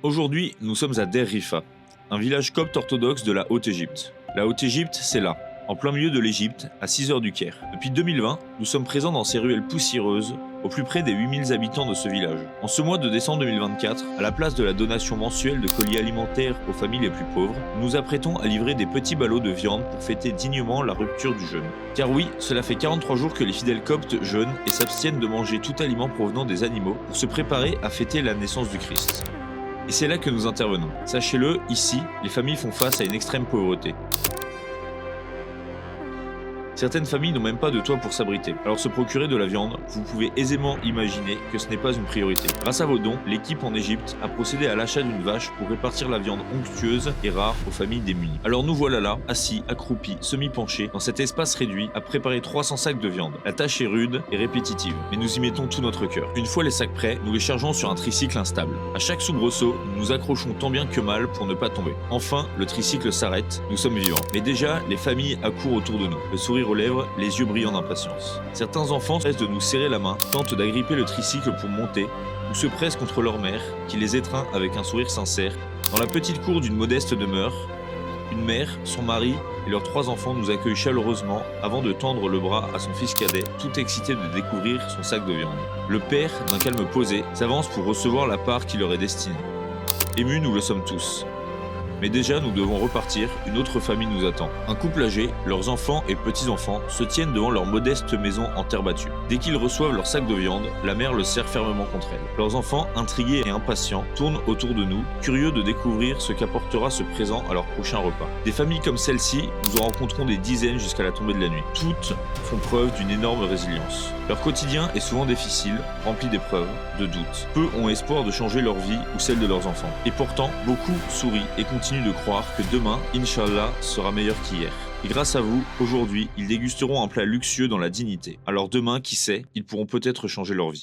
Aujourd'hui, nous sommes à Der Rifa, un village copte orthodoxe de la Haute-Égypte. La Haute-Égypte, c'est là, en plein milieu de l'Égypte, à 6 heures du Caire. Depuis 2020, nous sommes présents dans ces ruelles poussiéreuses, au plus près des 8000 habitants de ce village. En ce mois de décembre 2024, à la place de la donation mensuelle de colis alimentaires aux familles les plus pauvres, nous nous apprêtons à livrer des petits ballots de viande pour fêter dignement la rupture du jeûne. Car oui, cela fait 43 jours que les fidèles coptes jeûnent et s'abstiennent de manger tout aliment provenant des animaux pour se préparer à fêter la naissance du Christ. Et c'est là que nous intervenons. Sachez-le, ici, les familles font face à une extrême pauvreté. Certaines familles n'ont même pas de toit pour s'abriter, alors se procurer de la viande, vous pouvez aisément imaginer que ce n'est pas une priorité. Grâce à vos dons, l'équipe en Égypte a procédé à l'achat d'une vache pour répartir la viande onctueuse et rare aux familles démunies. Alors nous voilà là, assis, accroupis, semi-penchés, dans cet espace réduit, à préparer 300 sacs de viande. La tâche est rude et répétitive, mais nous y mettons tout notre cœur. Une fois les sacs prêts, nous les chargeons sur un tricycle instable. À chaque soubresaut, nous nous accrochons tant bien que mal pour ne pas tomber. Enfin, le tricycle s'arrête, nous sommes vivants. Mais déjà, les familles accourent autour de nous, le sourire aux lèvres, les yeux brillants d'impatience. Certains enfants cessent de nous serrer la main, tentent d'agripper le tricycle pour monter, ou se pressent contre leur mère, qui les étreint avec un sourire sincère. Dans la petite cour d'une modeste demeure, une mère, son mari et leurs 3 enfants nous accueillent chaleureusement avant de tendre le bras à son fils cadet, tout excité de découvrir son sac de viande. Le père, d'un calme posé, s'avance pour recevoir la part qui leur est destinée. Émus, nous le sommes tous. Mais déjà, nous devons repartir, une autre famille nous attend. Un couple âgé, leurs enfants et petits-enfants se tiennent devant leur modeste maison en terre battue. Dès qu'ils reçoivent leur sac de viande, la mère le serre fermement contre elle. Leurs enfants, intrigués et impatients, tournent autour de nous, curieux de découvrir ce qu'apportera ce présent à leur prochain repas. Des familles comme celle-ci, nous en rencontrons des dizaines jusqu'à la tombée de la nuit. Toutes font preuve d'une énorme résilience. Leur quotidien est souvent difficile, rempli d'épreuves, de doutes. Peu ont espoir de changer leur vie ou celle de leurs enfants. Et pourtant, beaucoup sourient et continuent de croire que demain, Inch'Allah, sera meilleur qu'hier. Et grâce à vous, aujourd'hui, ils dégusteront un plat luxueux dans la dignité. Alors demain, qui sait, ils pourront peut-être changer leur vie.